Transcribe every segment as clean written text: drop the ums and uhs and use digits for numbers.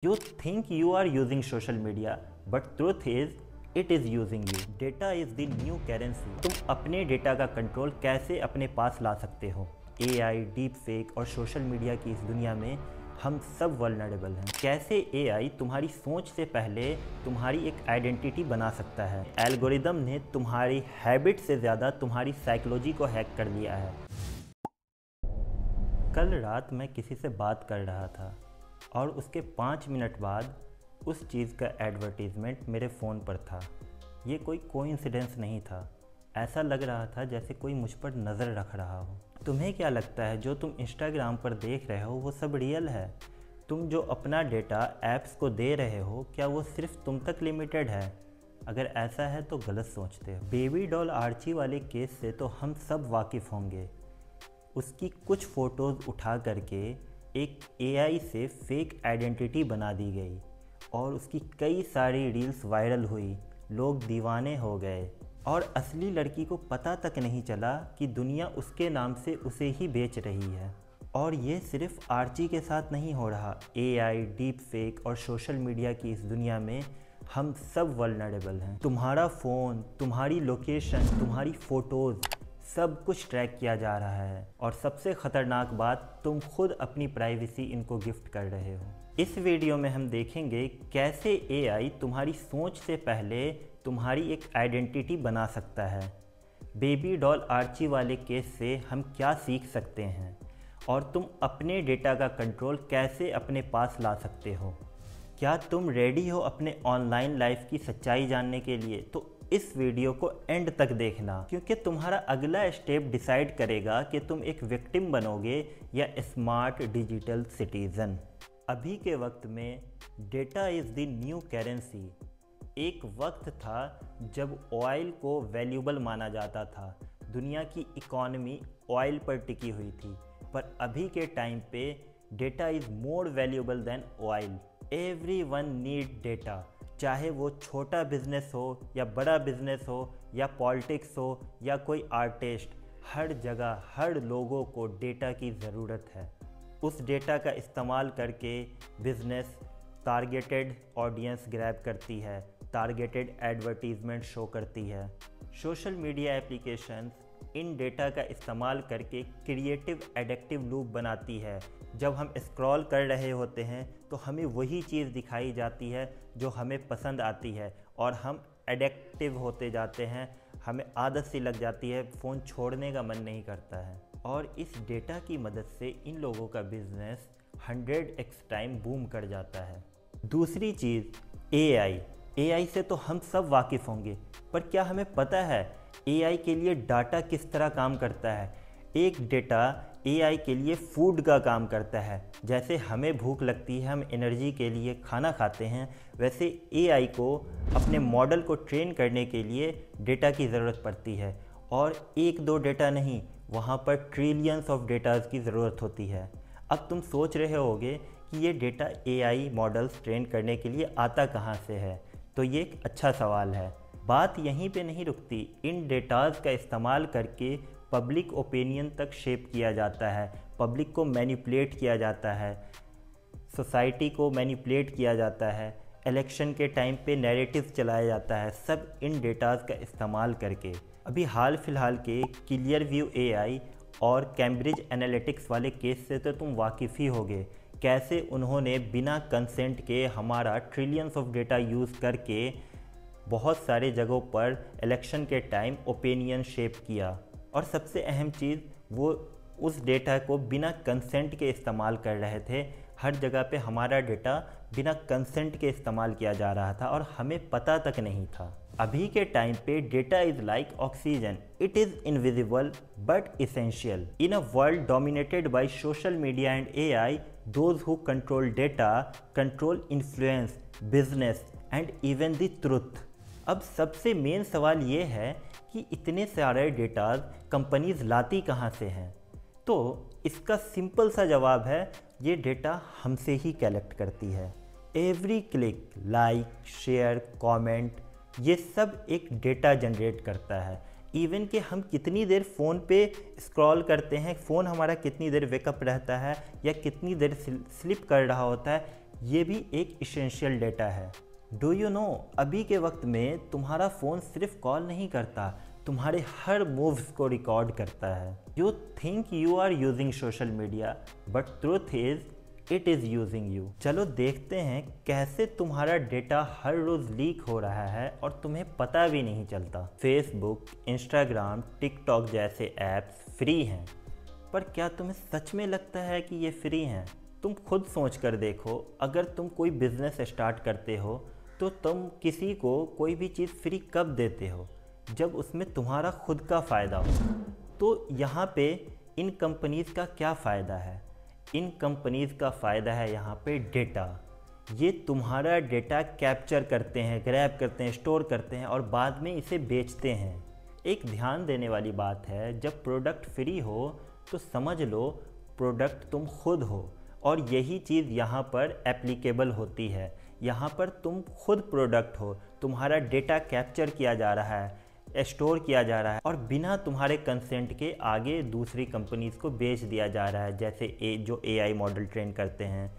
You think you are using social media, but truth is it is using you. Data is the new currency. तुम अपने data का control कैसे अपने पास ला सकते हो? AI, डीप फेक और सोशल मीडिया की इस दुनिया में हम सब वल्नरेबल हैं। कैसे AI तुम्हारी सोच से पहले तुम्हारी एक आइडेंटिटी बना सकता है? एल्गोरिदम ने तुम्हारी हैबिट से ज़्यादा तुम्हारी साइकोलॉजी को हैक कर लिया है। कल रात मैं किसी से बात कर रहा था और उसके 5 मिनट बाद उस चीज़ का एडवर्टीज़मेंट मेरे फ़ोन पर था। ये कोई कोइंसिडेंस नहीं था। ऐसा लग रहा था जैसे कोई मुझ पर नज़र रख रहा हो। तुम्हें क्या लगता है जो तुम इंस्टाग्राम पर देख रहे हो वो सब रियल है? तुम जो अपना डेटा ऐप्स को दे रहे हो क्या वो सिर्फ तुम तक लिमिटेड है? अगर ऐसा है तो गलत सोचते हो। बेबी डॉल आर्ची वाले केस से तो हम सब वाकिफ़ होंगे। उसकी कुछ फ़ोटोज़ उठा करके एक AI से फेक आइडेंटिटी बना दी गई और उसकी कई सारी रील्स वायरल हुई। लोग दीवाने हो गए और असली लड़की को पता तक नहीं चला कि दुनिया उसके नाम से उसे ही बेच रही है। और ये सिर्फ आर्ची के साथ नहीं हो रहा। AI, डीप फेक और सोशल मीडिया की इस दुनिया में हम सब वल्नरेबल हैं। तुम्हारा फ़ोन, तुम्हारी लोकेशन, तुम्हारी फ़ोटोज़ सब कुछ ट्रैक किया जा रहा है और सबसे ख़तरनाक बात, तुम खुद अपनी प्राइवेसी इनको गिफ्ट कर रहे हो। इस वीडियो में हम देखेंगे कैसे AI तुम्हारी सोच से पहले तुम्हारी एक आइडेंटिटी बना सकता है। बेबी डॉल आर्ची वाले केस से हम क्या सीख सकते हैं और तुम अपने डेटा का कंट्रोल कैसे अपने पास ला सकते हो। क्या तुम रेडी हो अपने ऑनलाइन लाइफ की सच्चाई जानने के लिए? तो इस वीडियो को एंड तक देखना, क्योंकि तुम्हारा अगला स्टेप डिसाइड करेगा कि तुम एक विक्टिम बनोगे या स्मार्ट डिजिटल सिटीज़न। अभी के वक्त में data is the new currency. एक वक्त था जब ऑयल को वैल्यूबल माना जाता था। दुनिया की इकॉनमी ऑयल पर टिकी हुई थी, पर अभी के टाइम पे data is more valuable than oil. Everyone need data, चाहे वो छोटा बिजनेस हो या बड़ा बिजनेस हो या पॉलिटिक्स हो या कोई आर्टिस्ट, हर जगह हर लोगों को डेटा की ज़रूरत है। उस डेटा का इस्तेमाल करके बिजनेस टारगेटेड ऑडियंस ग्रैब करती है, टारगेटेड एडवर्टीजमेंट शो करती है। Social media applications in data का इस्तेमाल करके क्रिएटिव एडिक्टिव लूप बनाती है। जब हम स्क्रॉल कर रहे होते हैं तो हमें वही चीज़ दिखाई जाती है जो हमें पसंद आती है और हम एडिक्टिव होते जाते हैं। हमें आदत सी लग जाती है, फ़ोन छोड़ने का मन नहीं करता है। और इस डेटा की मदद से इन लोगों का बिजनेस 100x टाइम बूम कर जाता है। दूसरी चीज़ AI से तो हम सब वाकिफ़ होंगे, पर क्या हमें पता है AI के लिए डाटा किस तरह काम करता है? एक डेटा AI के लिए फूड का काम करता है। जैसे हमें भूख लगती है, हम एनर्जी के लिए खाना खाते हैं, वैसे AI को अपने मॉडल को ट्रेन करने के लिए डेटा की ज़रूरत पड़ती है। और एक दो डेटा नहीं, वहाँ पर ट्रिलियंस ऑफ डेटाज़ की ज़रूरत होती है। अब तुम सोच रहे होगे कि ये डेटा AI मॉडल्स ट्रेन करने के लिए आता कहाँ से है? तो ये एक अच्छा सवाल है। बात यहीं पे नहीं रुकती। इन डेटाज़ का इस्तेमाल करके पब्लिक ओपिनियन तक शेप किया जाता है, पब्लिक को मैनिपुलेट किया जाता है, सोसाइटी को मैनिपुलेट किया जाता है, इलेक्शन के टाइम पे नैरेटिव चलाया जाता है, सब इन डेटाज़ का इस्तेमाल करके। अभी हाल फिलहाल के क्लियर व्यू AI और कैम्ब्रिज एनालिटिक्स वाले केस से तो तुम वाकिफ़ ही होगे। कैसे उन्होंने बिना कंसेंट के हमारा ट्रिलियंस ऑफ डेटा यूज़ करके बहुत सारे जगहों पर इलेक्शन के टाइम ओपिनियन शेप किया। और सबसे अहम चीज़, वो उस डेटा को बिना कंसेंट के इस्तेमाल कर रहे थे। हर जगह पे हमारा डेटा बिना कंसेंट के इस्तेमाल किया जा रहा था और हमें पता तक नहीं था। अभी के टाइम पे data is like oxygen, it is invisible but essential. In a world dominated by social media and AI, those who control data control influence, business and even the truth. अब सबसे मेन सवाल ये है कि इतने सारे datas companies लाती कहाँ से हैं? तो इसका सिंपल सा जवाब है, ये डेटा हमसे ही कलेक्ट करती है। Every click, like, share, comment, ये सब एक डेटा जनरेट करता है। इवन कि हम कितनी देर फ़ोन पे स्क्रॉल करते हैं, फ़ोन हमारा कितनी देर वेकअप रहता है या कितनी देर स्लिप कर रहा होता है, ये भी एक इसेंशियल डेटा है। डू यू नो, अभी के वक्त में तुम्हारा फ़ोन सिर्फ कॉल नहीं करता, तुम्हारे हर मूव्स को रिकॉर्ड करता है। You think you are using social media, but truth is it is using you. चलो देखते हैं कैसे तुम्हारा डेटा हर रोज़ लीक हो रहा है और तुम्हें पता भी नहीं चलता। फेसबुक, इंस्टाग्राम, टिकटॉक जैसे ऐप्स फ्री हैं, पर क्या तुम्हें सच में लगता है कि ये फ्री हैं? तुम खुद सोच कर देखो, अगर तुम कोई बिज़नेस स्टार्ट करते हो तो तुम किसी को कोई भी चीज़ फ्री कब देते हो? जब उसमें तुम्हारा खुद का फ़ायदा हो। तो यहाँ पे इन कंपनीज़ का क्या फ़ायदा है? इन कंपनीज़ का फ़ायदा है यहाँ पे डेटा। ये तुम्हारा डेटा कैप्चर करते हैं, ग्रैब करते हैं, स्टोर करते हैं और बाद में इसे बेचते हैं। एक ध्यान देने वाली बात है, जब प्रोडक्ट फ्री हो तो समझ लो प्रोडक्ट तुम खुद हो, और यही चीज़ यहाँ पर एप्लीकेबल होती है। यहाँ पर तुम खुद प्रोडक्ट हो, तुम्हारा डेटा कैप्चर किया जा रहा है, स्टोर किया जा रहा है और बिना तुम्हारे कंसेंट के आगे दूसरी कंपनीज़ को बेच दिया जा रहा है। जैसे जो AI मॉडल ट्रेन करते हैं,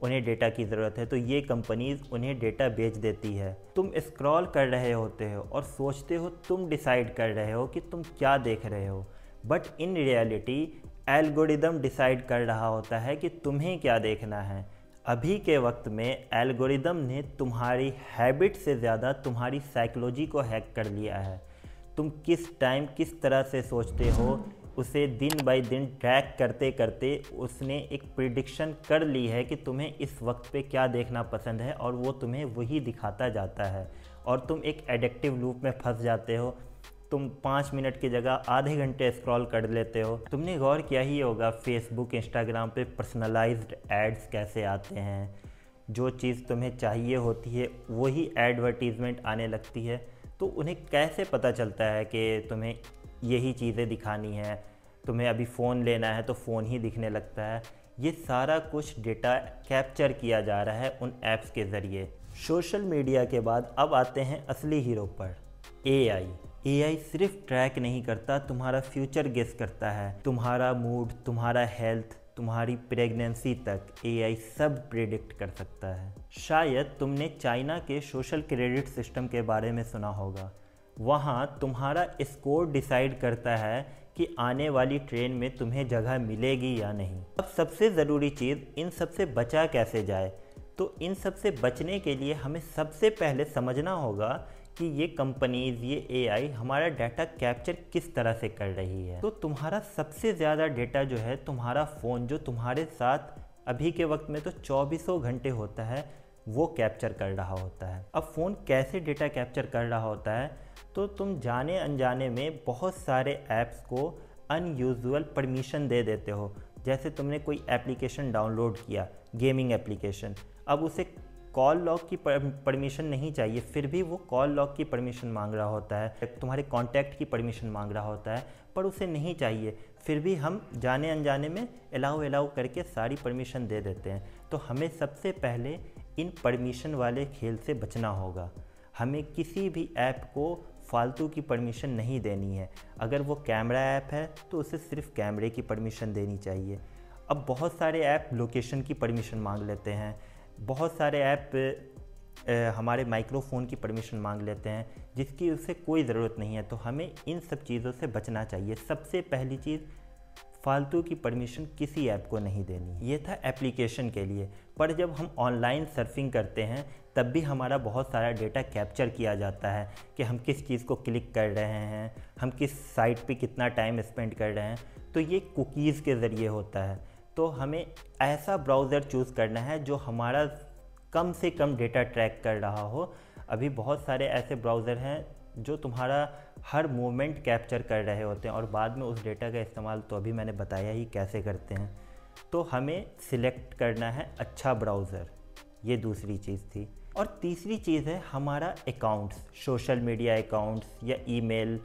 उन्हें डेटा की ज़रूरत है तो ये कंपनीज़ उन्हें डेटा बेच देती है। तुम स्क्रॉल कर रहे होते हो और सोचते हो तुम डिसाइड कर रहे हो कि तुम क्या देख रहे हो, but in reality algorithm decide कर रहा होता है कि तुम्हें क्या देखना है। अभी के वक्त में एल्गोरिदम ने तुम्हारी हैबिट से ज़्यादा तुम्हारी साइकोलॉजी को हैक कर लिया है। तुम किस टाइम किस तरह से सोचते हो, उसे दिन बाय दिन ट्रैक करते करते उसने एक प्रिडिक्शन कर ली है कि तुम्हें इस वक्त पे क्या देखना पसंद है और वो तुम्हें वही दिखाता जाता है और तुम एक एडिक्टिव लूप में फंस जाते हो। तुम 5 मिनट की जगह आधे घंटे स्क्रॉल कर लेते हो। तुमने गौर किया ही होगा फेसबुक, इंस्टाग्राम पे पर्सनलाइज्ड एड्स कैसे आते हैं। जो चीज़ तुम्हें चाहिए होती है वही एडवर्टीज़मेंट आने लगती है। तो उन्हें कैसे पता चलता है कि तुम्हें यही चीज़ें दिखानी है, तुम्हें अभी फ़ोन लेना है तो फ़ोन ही दिखने लगता है। ये सारा कुछ डेटा कैप्चर किया जा रहा है उन ऐप्स के ज़रिए। सोशल मीडिया के बाद अब आते हैं असली हीरो पर, AI सिर्फ ट्रैक नहीं करता, तुम्हारा फ्यूचर गेस करता है। तुम्हारा मूड, तुम्हारा हेल्थ, तुम्हारी प्रेगनेंसी तक AI सब प्रेडिक्ट कर सकता है। शायद तुमने चाइना के सोशल क्रेडिट सिस्टम के बारे में सुना होगा। वहाँ तुम्हारा स्कोर डिसाइड करता है कि आने वाली ट्रेन में तुम्हें जगह मिलेगी या नहीं। अब सबसे ज़रूरी चीज़, इन सब से बचा कैसे जाए? तो इन सब से बचने के लिए हमें सबसे पहले समझना होगा कि ये कंपनीज़, ये AI हमारा डाटा कैप्चर किस तरह से कर रही है। तो तुम्हारा सबसे ज़्यादा डेटा जो है तुम्हारा फ़ोन, जो तुम्हारे साथ अभी के वक्त में तो 24 घंटे होता है, वो कैप्चर कर रहा होता है। अब फ़ोन कैसे डेटा कैप्चर कर रहा होता है? तो तुम जाने अनजाने में बहुत सारे ऐप्स को अनयूजुअल परमिशन दे देते हो। जैसे तुमने कोई एप्लीकेशन डाउनलोड किया, गेमिंग एप्लीकेशन, अब उसे कॉल लॉग की परमिशन नहीं चाहिए, फिर भी वो कॉल लॉग की परमिशन मांग रहा होता है, तुम्हारे कॉन्टैक्ट की परमिशन मांग रहा होता है, पर उसे नहीं चाहिए, फिर भी हम जाने अनजाने में अलाउ करके सारी परमिशन दे देते हैं। तो हमें सबसे पहले इन परमिशन वाले खेल से बचना होगा। हमें किसी भी ऐप को फालतू की परमिशन नहीं देनी है। अगर वो कैमरा ऐप है तो उसे सिर्फ कैमरे की परमिशन देनी चाहिए। अब बहुत सारे ऐप लोकेशन की परमिशन मांग लेते हैं, बहुत सारे ऐप हमारे माइक्रोफोन की परमिशन मांग लेते हैं, जिसकी उससे कोई ज़रूरत नहीं है। तो हमें इन सब चीज़ों से बचना चाहिए। सबसे पहली चीज़, फालतू की परमिशन किसी ऐप को नहीं देनी। ये था एप्लीकेशन के लिए। पर जब हम ऑनलाइन सर्फिंग करते हैं तब भी हमारा बहुत सारा डेटा कैप्चर किया जाता है कि हम किस चीज़ को क्लिक कर रहे हैं, हम किस साइट पे कितना टाइम स्पेंड कर रहे हैं। तो ये कुकीज़ के ज़रिए होता है। तो हमें ऐसा ब्राउज़र चूज़ करना है जो हमारा कम से कम डेटा ट्रैक कर रहा हो। अभी बहुत सारे ऐसे ब्राउज़र हैं जो तुम्हारा हर मूवमेंट कैप्चर कर रहे होते हैं और बाद में उस डेटा का इस्तेमाल तो अभी मैंने बताया ही कैसे करते हैं। तो हमें सिलेक्ट करना है अच्छा ब्राउज़र, ये दूसरी चीज़ थी। और तीसरी चीज़ है हमारा अकाउंट्स, सोशल मीडिया अकाउंट्स या ईमेल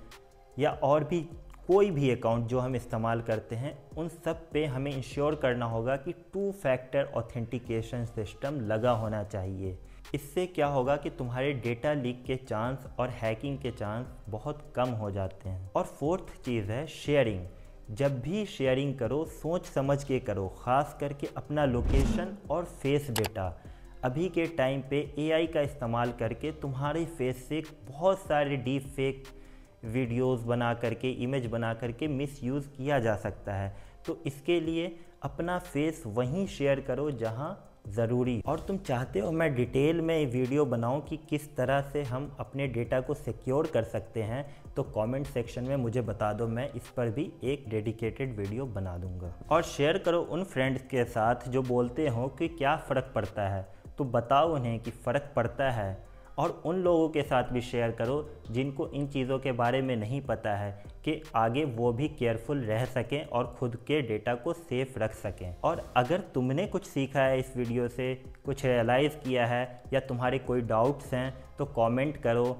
या और भी कोई भी अकाउंट जो हम इस्तेमाल करते हैं, उन सब पे हमें इंश्योर करना होगा कि 2 फैक्टर ऑथेंटिकेशन सिस्टम लगा होना चाहिए। इससे क्या होगा कि तुम्हारे डेटा लीक के चांस और हैकिंग के चांस बहुत कम हो जाते हैं। और 4th चीज़ है शेयरिंग। जब भी शेयरिंग करो सोच समझ के करो, ख़ास करके अपना लोकेशन और फेस डेटा। अभी के टाइम पे एआई का इस्तेमाल करके तुम्हारे फेस से बहुत सारे डीप फेक वीडियोस बना करके, इमेज बना करके मिसयूज़ किया जा सकता है। तो इसके लिए अपना फेस वहीं शेयर करो जहां ज़रूरी। और तुम चाहते हो मैं डिटेल में वीडियो बनाऊं कि किस तरह से हम अपने डेटा को सिक्योर कर सकते हैं, तो कमेंट सेक्शन में मुझे बता दो, मैं इस पर भी एक डेडिकेटेड वीडियो बना दूंगा। और शेयर करो उन फ्रेंड्स के साथ जो बोलते हो कि क्या फ़र्क पड़ता है, तो बताओ उन्हें कि फ़र्क पड़ता है। और उन लोगों के साथ भी शेयर करो जिनको इन चीज़ों के बारे में नहीं पता है, कि आगे वो भी केयरफुल रह सकें और ख़ुद के डेटा को सेफ रख सकें। और अगर तुमने कुछ सीखा है इस वीडियो से, कुछ रियलाइज़ किया है या तुम्हारे कोई डाउट्स हैं, तो कमेंट करो।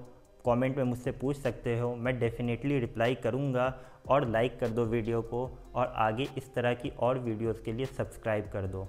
कमेंट में मुझसे पूछ सकते हो, मैं डेफिनेटली रिप्लाई करूँगा। और लाइक कर दो वीडियो को, और आगे इस तरह की और वीडियोज़ के लिए सब्सक्राइब कर दो।